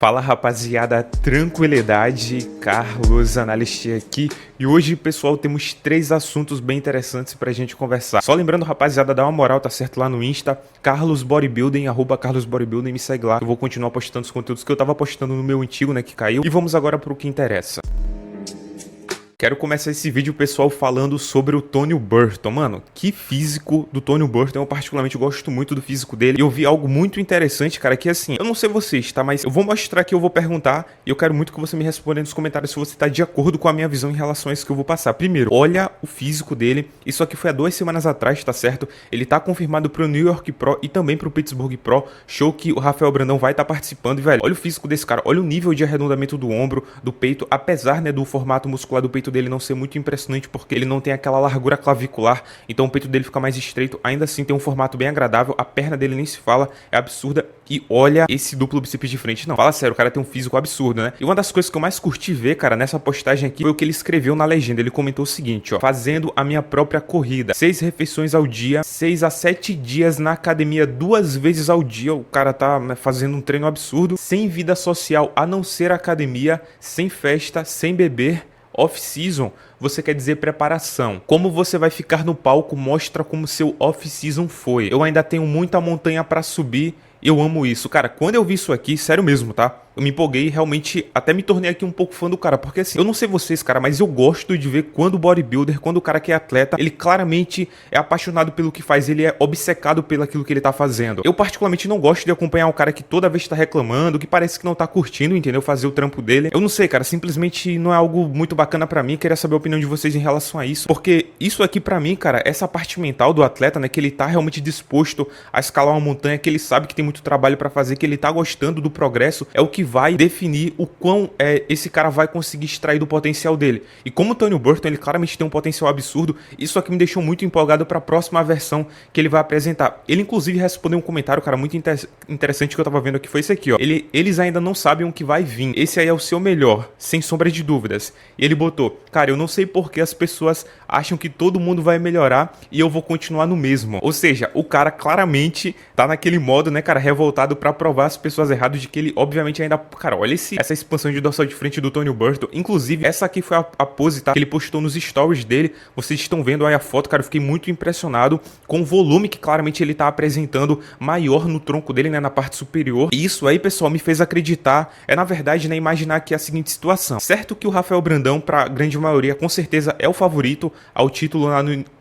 Fala rapaziada, tranquilidade, Carlos Analista aqui e hoje pessoal temos 3 assuntos bem interessantes pra gente conversar. Só lembrando rapaziada, dá uma moral, tá certo, lá no Insta, Carlos Bodybuilding, @Carlos Bodybuilding, me segue lá. Eu vou continuar postando os conteúdos que eu tava postando no meu antigo, né, que caiu. E vamos agora pro que interessa. Quero começar esse vídeo, pessoal, falando sobre o Tony Burton. Mano, que físico do Tony Burton. Eu particularmente gosto muito do físico dele. E eu vi algo muito interessante, cara, que assim, eu não sei vocês, tá? Mas eu vou mostrar aqui, eu vou perguntar. E eu quero muito que você me responda nos comentários se você tá de acordo com a minha visão em relação a isso que eu vou passar. Primeiro, olha o físico dele. Isso aqui foi há 2 semanas atrás, tá certo? Ele tá confirmado pro New York Pro e também pro Pittsburgh Pro. Show que o Rafael Brandão vai estar participando. E, velho, olha o físico desse cara. Olha o nível de arredondamento do ombro, do peito. Apesar, né, do formato muscular do peito dele não ser muito impressionante, porque ele não tem aquela largura clavicular, então o peito dele fica mais estreito, ainda assim tem um formato bem agradável, a perna dele nem se fala, é absurda, e olha esse duplo bíceps de frente, não, fala sério, o cara tem um físico absurdo, né? E uma das coisas que eu mais curti ver, cara, nessa postagem aqui, foi o que ele escreveu na legenda. Ele comentou o seguinte, ó: fazendo a minha própria corrida, 6 refeições ao dia, 6 a 7 dias na academia, 2 vezes ao dia, o cara tá, né, fazendo um treino absurdo, sem vida social a não ser academia, sem festa, sem beber. Off-season, você quer dizer preparação. Como você vai ficar no palco mostra como seu off-season foi. Eu ainda tenho muita montanha pra subir. Eu amo isso. Cara, quando eu vi isso aqui, sério mesmo, tá? Eu me empolguei e realmente até me tornei aqui um pouco fã do cara. Porque assim, eu não sei vocês, cara, mas eu gosto de ver quando o bodybuilder, quando o cara que é atleta, ele claramente é apaixonado pelo que faz. Ele é obcecado pelo aquilo que ele tá fazendo. Eu particularmente não gosto de acompanhar um cara que toda vez tá reclamando, que parece que não tá curtindo, entendeu? Fazer o trampo dele. Eu não sei, cara, simplesmente não é algo muito bacana pra mim. Queria saber a opinião de vocês em relação a isso. Porque isso aqui pra mim, cara, essa parte mental do atleta, né? Que ele tá realmente disposto a escalar uma montanha, que ele sabe que tem muito trabalho pra fazer, que ele tá gostando do progresso, é o que vai definir o quão esse cara vai conseguir extrair do potencial dele. E como o Tony Burton, ele claramente tem um potencial absurdo, isso aqui me deixou muito empolgado pra próxima versão que ele vai apresentar. Ele inclusive respondeu um comentário, cara, muito interessante que eu tava vendo aqui, foi esse aqui, ó. Eles ainda não sabem o que vai vir. Esse aí é o seu melhor, sem sombra de dúvidas. E ele botou: cara, eu não sei por que as pessoas acham que todo mundo vai melhorar e eu vou continuar no mesmo. Ou seja, o cara claramente tá naquele modo, né, cara, revoltado pra provar as pessoas erradas de que ele obviamente ainda... Cara, olha essa expansão de dorsal de frente do Tony Burton. Inclusive, essa aqui foi a pose, tá? Que ele postou nos stories dele. Vocês estão vendo aí a foto, cara. Eu fiquei muito impressionado com o volume que claramente ele tá apresentando maior no tronco dele, né? Na parte superior. E isso aí, pessoal, me fez acreditar. Na verdade, né? Imaginar aqui a seguinte situação. Certo que o Rafael Brandão, pra grande maioria, com certeza é o favorito ao título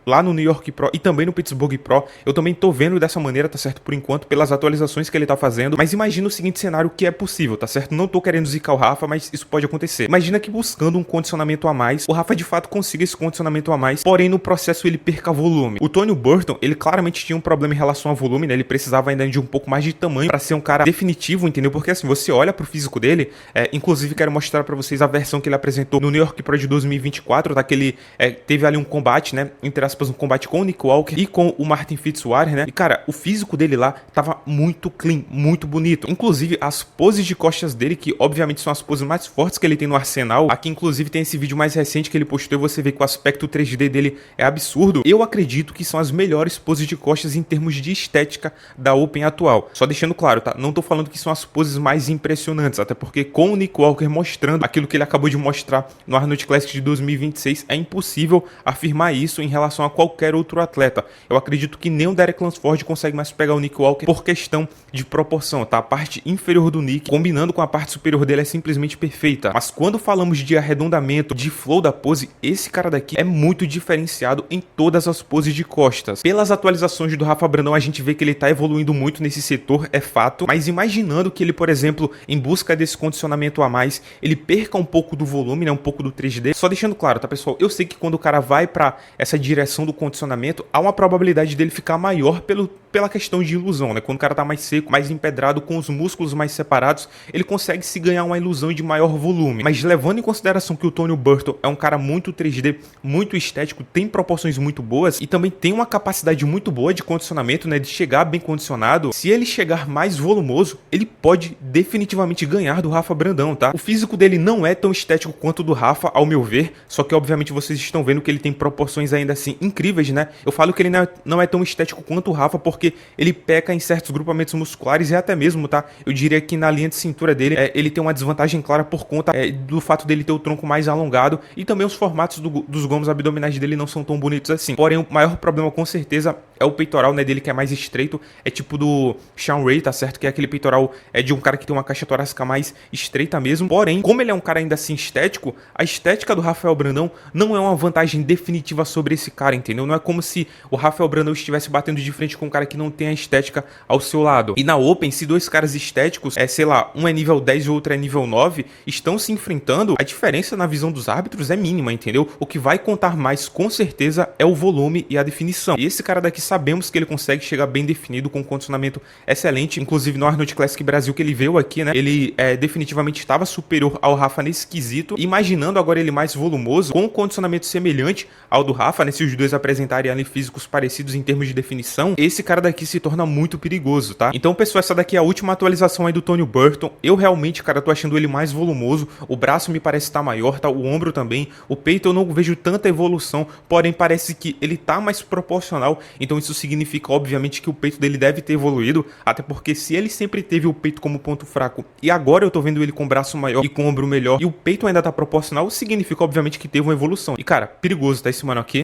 lá no New York Pro e também no Pittsburgh Pro. Eu também tô vendo dessa maneira, tá certo? Por enquanto, pelas atualizações que ele tá fazendo. Mas imagina o seguinte cenário que é possível, tá certo? Não tô querendo zicar o Rafa, mas isso pode acontecer. Imagina que buscando um condicionamento a mais, o Rafa de fato consiga esse condicionamento a mais, porém no processo ele perca volume. O Tony Burton, ele claramente tinha um problema em relação ao volume, né? Ele precisava ainda de um pouco mais de tamanho pra ser um cara definitivo, entendeu? Porque assim, você olha pro físico dele, inclusive quero mostrar pra vocês a versão que ele apresentou no New York Pro de 2024, tá? Que ele teve ali um combate, né? Entre aspas, um combate com o Nick Walker e com o Martin Fitzwater, né? E cara, o físico dele lá tava muito clean, muito bonito. Inclusive as poses de costas dele, que obviamente são as poses mais fortes que ele tem no arsenal. Aqui inclusive tem esse vídeo mais recente que ele postou e você vê que o aspecto 3D dele é absurdo. Eu acredito que são as melhores poses de costas em termos de estética da Open atual. Só deixando claro, tá? Não tô falando que são as poses mais impressionantes, até porque com o Nick Walker mostrando aquilo que ele acabou de mostrar no Arnold Classic de 2026, é impossível afirmar isso em relação a qualquer outro atleta. Eu acredito que nem o Derek Lansford consegue mais pegar o Nick Walker por questão de proporção, tá? A parte inferior do Nick, combinando com a parte superior dele, é simplesmente perfeita. Mas quando falamos de arredondamento, de flow da pose, esse cara daqui é muito diferenciado em todas as poses de costas. Pelas atualizações do Rafa Brandão, a gente vê que ele tá evoluindo muito nesse setor, é fato. Mas imaginando que ele, por exemplo, em busca desse condicionamento a mais, ele perca um pouco do volume, né? Um pouco do 3D. Só deixando claro, tá, pessoal? Eu sei que quando o cara vai pra essa direção do condicionamento, há uma probabilidade dele ficar maior pela questão de ilusão, né? Quando o cara tá mais seco, mais empedrado, com os músculos mais separados, ele consegue se ganhar uma ilusão de maior volume. Mas levando em consideração que o Tony Burton é um cara muito 3D, muito estético, tem proporções muito boas e também tem uma capacidade muito boa de condicionamento, né? De chegar bem condicionado. Se ele chegar mais volumoso, ele pode definitivamente ganhar do Rafa Brandão, tá? O físico dele não é tão estético quanto o do Rafa, ao meu ver, só que obviamente vocês estão vendo que ele tem proporções ainda assim incríveis, né? Eu falo que ele não é tão estético quanto o Rafa, porque ele peca em certos grupamentos musculares e até mesmo, tá? Eu diria que na linha de cintura dele, ele tem uma desvantagem clara por conta do fato dele ter o tronco mais alongado e também os formatos dos gomos abdominais dele não são tão bonitos assim. Porém, o maior problema com certeza é o peitoral, né, dele que é mais estreito, é tipo do Sean Ray, tá certo? Que é aquele peitoral de um cara que tem uma caixa torácica mais estreita mesmo. Porém, como ele é um cara ainda assim estético, a estética do Rafael Brandão não é uma vantagem definitiva sobre esse cara, entendeu? Não é como se o Rafael Brandão estivesse batendo de frente com um cara que não tem a estética ao seu lado. E na Open, se dois caras estéticos, sei lá, um é nível 10 e o outro é nível 9, estão se enfrentando, a diferença na visão dos árbitros é mínima, entendeu? O que vai contar mais, com certeza, é o volume e a definição. E esse cara daqui sabemos que ele consegue chegar bem definido, com um condicionamento excelente, inclusive no Arnold Classic Brasil que ele veio aqui, né? Ele definitivamente estava superior ao Rafa nesse quesito, imaginando agora ele mais volumoso, com um condicionamento semelhante ao do Rafa, né? Se os dois apresentarem ali físicos parecidos em termos de definição, esse cara daqui se torna muito perigoso, tá? Então, pessoal, essa daqui é a última atualização aí do Tony Burton. Eu realmente, cara, tô achando ele mais volumoso, o braço me parece estar maior, tá? O ombro também, o peito eu não vejo tanta evolução, porém parece que ele tá mais proporcional, então isso significa, obviamente, que o peito dele deve ter evoluído, até porque se ele sempre teve o peito como ponto fraco e agora eu tô vendo ele com o braço maior e com o ombro melhor e o peito ainda tá proporcional, significa, obviamente, que teve uma evolução. E, cara, perigoso, tá, esse mano aqui.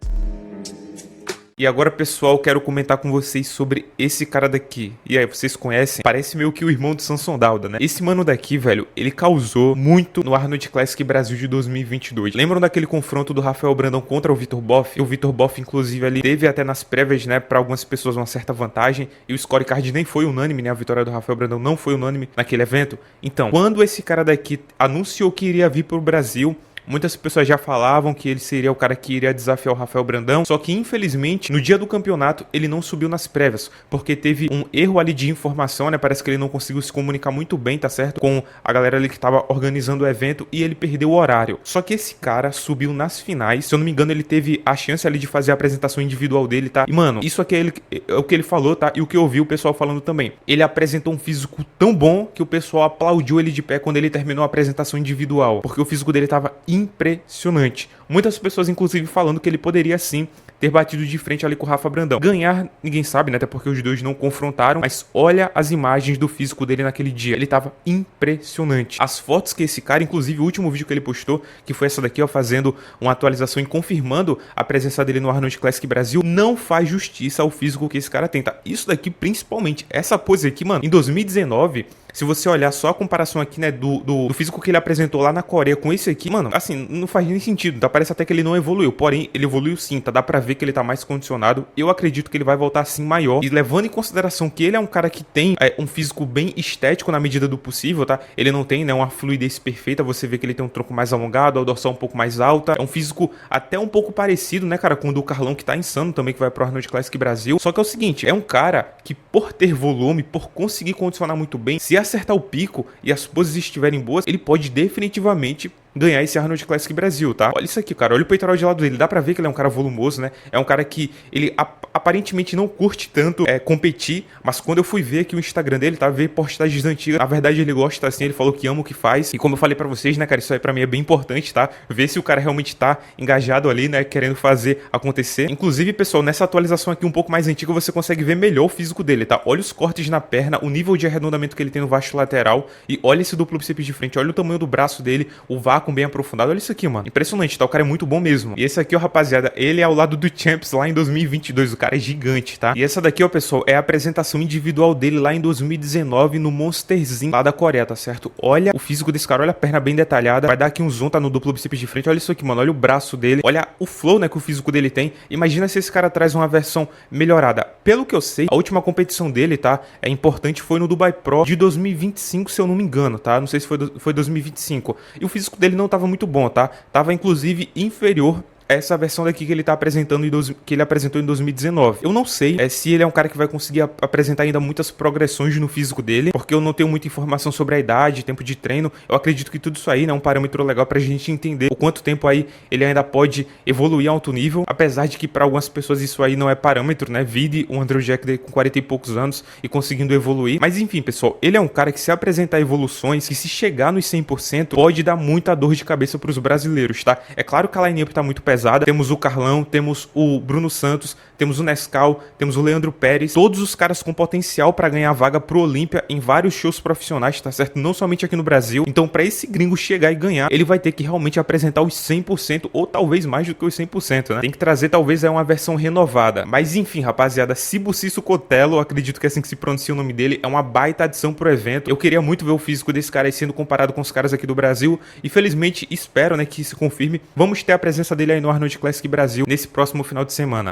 E agora, pessoal, quero comentar com vocês sobre esse cara daqui. E aí, vocês conhecem? Parece meio que o irmão do Samson Dauda, né? Esse mano daqui, velho, ele causou muito no Arnold Classic Brasil de 2022. Lembram daquele confronto do Rafael Brandão contra o Vitor Boff? E o Vitor Boff, inclusive, ali teve até nas prévias, né, pra algumas pessoas uma certa vantagem. E o scorecard nem foi unânime, né? A vitória do Rafael Brandão não foi unânime naquele evento. Então, quando esse cara daqui anunciou que iria vir pro Brasil, muitas pessoas já falavam que ele seria o cara que iria desafiar o Rafael Brandão, só que infelizmente no dia do campeonato ele não subiu nas prévias, porque teve um erro ali de informação, né? Parece que ele não conseguiu se comunicar muito bem, tá certo? Com a galera ali que tava organizando o evento e ele perdeu o horário. Só que esse cara subiu nas finais, se eu não me engano ele teve a chance ali de fazer a apresentação individual dele, tá? E mano, isso aqui é o que ele falou, tá? E o que eu ouvi o pessoal falando também. Ele apresentou um físico tão bom que o pessoal aplaudiu ele de pé quando ele terminou a apresentação individual, porque o físico dele tava impressionante. Muitas pessoas, inclusive, falando que ele poderia sim ter batido de frente ali com o Rafa Brandão. Ganhar, ninguém sabe, né? Até porque os dois não confrontaram, mas olha as imagens do físico dele naquele dia. Ele tava impressionante. As fotos que esse cara, inclusive o último vídeo que ele postou, que foi essa daqui, ó, fazendo uma atualização e confirmando a presença dele no Arnold Classic Brasil, não faz justiça ao físico que esse cara tem, tá? Isso daqui, principalmente, essa pose aqui, mano, em 2019... Se você olhar só a comparação aqui, né, do físico que ele apresentou lá na Coreia com esse aqui, mano, assim, não faz nem sentido, tá? Parece até que ele não evoluiu, porém, ele evoluiu sim, tá? Dá pra ver que ele tá mais condicionado. Eu acredito que ele vai voltar assim maior. E levando em consideração que ele é um cara que tem um físico bem estético na medida do possível, tá? Ele não tem, né, uma fluidez perfeita, você vê que ele tem um tronco mais alongado, a dorsal um pouco mais alta. É um físico até um pouco parecido, né, cara, com o do Carlão, que tá insano também, que vai pro Arnold Classic Brasil. Só que é o seguinte, é um cara que por ter volume, por conseguir condicionar muito bem, se acertar o pico e as poses estiverem boas, ele pode definitivamente ganhar esse Arnold Classic Brasil, tá? Olha isso aqui, cara. Olha o peitoral de lado dele. Dá pra ver que ele é um cara volumoso, né? É um cara que ele aparentemente não curte tanto competir, mas quando eu fui ver aqui o Instagram dele, tá? Ver postagens antigas. Na verdade, ele gosta, assim, ele falou que ama o que faz. E como eu falei pra vocês, né, cara? Isso aí pra mim é bem importante, tá? Ver se o cara realmente tá engajado ali, né? Querendo fazer acontecer. Inclusive, pessoal, nessa atualização aqui um pouco mais antiga, você consegue ver melhor o físico dele, tá? Olha os cortes na perna, o nível de arredondamento que ele tem no vasto lateral. E olha esse duplo bíceps de frente. Olha o tamanho do braço dele, o vácuo bem aprofundado. Olha isso aqui, mano. Impressionante, tá? O cara é muito bom mesmo. E esse aqui, ó, rapaziada, ele é ao lado do Champs lá em 2022. O cara é gigante, tá? E essa daqui, ó, pessoal, é a apresentação individual dele lá em 2019 no Monsterzinho lá da Coreia, tá certo? Olha o físico desse cara, olha a perna bem detalhada. Vai dar aqui um zoom, tá? No duplo bíceps de frente. Olha isso aqui, mano. Olha o braço dele. Olha o flow, né? Que o físico dele tem. Imagina se esse cara traz uma versão melhorada. Pelo que eu sei, a última competição dele, tá? É importante, foi no Dubai Pro de 2025, se eu não me engano, tá? Não sei se foi 2025. E o físico dele não tava muito bom, tá? Tava inclusive inferior essa versão daqui que ele tá apresentando que ele apresentou em 2019. Eu não sei se ele é um cara que vai conseguir apresentar ainda muitas progressões no físico dele, porque eu não tenho muita informação sobre a idade, tempo de treino. Eu acredito que tudo isso aí, né, é um parâmetro legal pra gente entender o quanto tempo aí ele ainda pode evoluir a alto nível, apesar de que para algumas pessoas isso aí não é parâmetro, né? Vide o Andrew Jack com 40 e poucos anos e conseguindo evoluir. Mas enfim, pessoal, ele é um cara que se apresentar evoluções, que se chegar nos 100%, pode dar muita dor de cabeça pros brasileiros, tá? É claro que a line-up tá muito pesada, pesada. Temos o Carlão, temos o Bruno Santos, temos o Nescau, temos o Leandro Pérez, todos os caras com potencial pra ganhar vaga pro Olímpia em vários shows profissionais, tá certo? Não somente aqui no Brasil. Então, pra esse gringo chegar e ganhar, ele vai ter que realmente apresentar os 100% ou talvez mais do que os 100%, né? Tem que trazer talvez uma versão renovada. Mas enfim, rapaziada, Sibusiso Cotelo, acredito que é assim que se pronuncia o nome dele, é uma baita adição pro evento. Eu queria muito ver o físico desse cara aí sendo comparado com os caras aqui do Brasil e felizmente espero, né, que se confirme. Vamos ter a presença dele aí no Arnold Classic Brasil nesse próximo final de semana.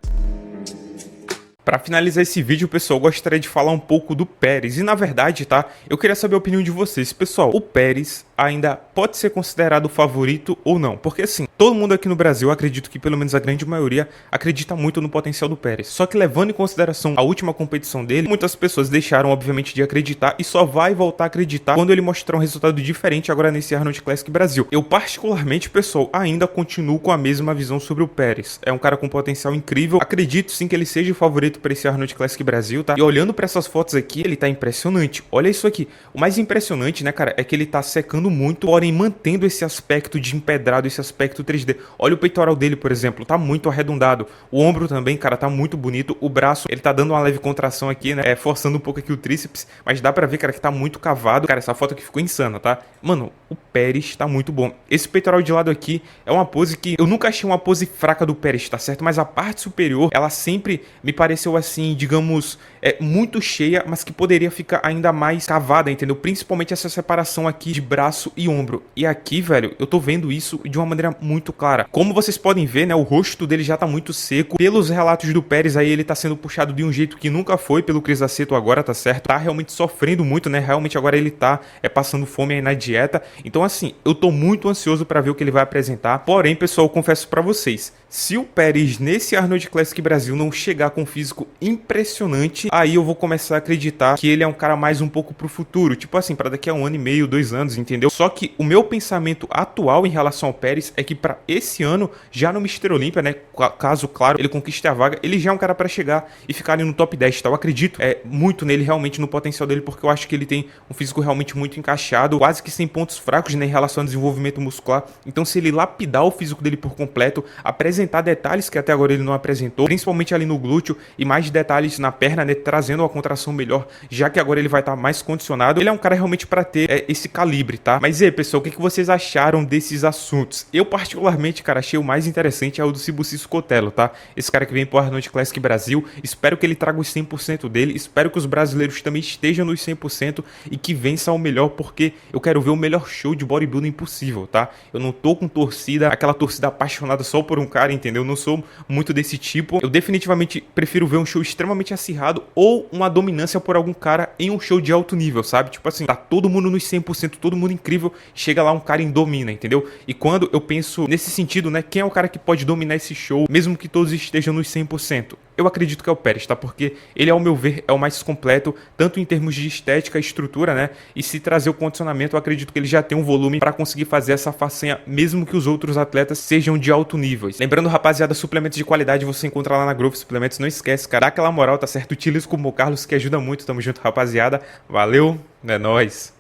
Para finalizar esse vídeo, pessoal, eu gostaria de falar um pouco do Pérez. E na verdade, tá? Eu queria saber a opinião de vocês. Pessoal, o Pérez ainda pode ser considerado o favorito ou não? Porque assim, todo mundo aqui no Brasil, acredito que pelo menos a grande maioria, acredita muito no potencial do Pérez. Só que levando em consideração a última competição dele, muitas pessoas deixaram obviamente de acreditar e só vai voltar a acreditar quando ele mostrar um resultado diferente agora nesse Arnold Classic Brasil. Eu particularmente, pessoal, ainda continuo com a mesma visão sobre o Pérez. É um cara com potencial incrível. Acredito sim que ele seja o favorito para esse Arnold Classic Brasil, tá? E olhando para essas fotos aqui, ele tá impressionante. Olha isso aqui. O mais impressionante, né, cara, é que ele tá secando muito, porém mantendo esse aspecto de empedrado, esse aspecto 3D. Olha o peitoral dele, por exemplo, tá muito arredondado. O ombro também, cara, tá muito bonito. O braço, ele tá dando uma leve contração aqui, né, forçando um pouco aqui o tríceps, mas dá pra ver, cara, que tá muito cavado. Cara, essa foto aqui ficou insana, tá? Mano, o Pérez tá muito bom. Esse peitoral de lado aqui é uma pose que eu nunca achei uma pose fraca do Pérez, tá certo? Mas a parte superior, ela sempre me pareceu assim, digamos, muito cheia, mas que poderia ficar ainda mais cavada, entendeu? Principalmente essa separação aqui de braço e ombro. E aqui, velho, eu tô vendo isso de uma maneira muito clara. Como vocês podem ver, né, o rosto dele já tá muito seco. Pelos relatos do Pérez aí, ele tá sendo puxado de um jeito que nunca foi pelo Cris Aceto agora, tá certo? Tá realmente sofrendo muito, né? Realmente agora ele tá passando fome aí na dieta. Então, assim, eu tô muito ansioso pra ver o que ele vai apresentar. Porém, pessoal, eu confesso pra vocês, se o Pérez nesse Arnold Classic Brasil não chegar com um físico impressionante, aí eu vou começar a acreditar que ele é um cara mais um pouco pro futuro, tipo assim, para daqui a 1 ano e meio, 2 anos, entendeu? Só que o meu pensamento atual em relação ao Pérez é que para esse ano, já no Mr. Olímpia, né, caso claro ele conquiste a vaga, ele já é um cara para chegar e ficar ali no top 10, tá? Eu acredito muito nele, realmente, no potencial dele, porque eu acho que ele tem um físico realmente muito encaixado, quase que sem pontos fracos, né, em relação ao desenvolvimento muscular. Então, se ele lapidar o físico dele por completo, apresentar detalhes que até agora ele não apresentou, principalmente ali no glúteo e mais detalhes na perna, né, trazendo uma contração melhor, já que agora ele vai estar mais condicionado, ele é um cara realmente para ter esse calibre, tá? Mas e aí, pessoal, o que vocês acharam desses assuntos? Eu particularmente, cara, achei o mais interessante é o do Sibusiso Cotelo, tá? Esse cara que vem pro Arnold Classic Brasil, espero que ele traga os 100% dele, espero que os brasileiros também estejam nos 100% e que vença o melhor, porque eu quero ver o melhor show de bodybuilding possível, tá? Eu não tô com torcida, aquela torcida apaixonada só por um cara, entendeu? Eu não sou muito desse tipo. Eu definitivamente prefiro ver um show extremamente acirrado ou uma dominância por algum cara em um show de alto nível, sabe? Tipo assim, tá todo mundo nos 100%, todo mundo incrível, chega lá um cara e domina, entendeu? E quando eu penso nesse sentido, né, quem é o cara que pode dominar esse show, mesmo que todos estejam nos 100%? Eu acredito que é o Pérez, tá? Porque ele, ao meu ver, é o mais completo, tanto em termos de estética, estrutura, né? E se trazer o condicionamento, eu acredito que ele já tem um volume para conseguir fazer essa façanha, mesmo que os outros atletas sejam de alto nível. Lembrando, rapaziada, suplementos de qualidade você encontra lá na Growth Suplementos. Não esquece, cara, dá aquela moral, tá certo? Utiliza como o Carlos, que ajuda muito. Tamo junto, rapaziada. Valeu, é nóis.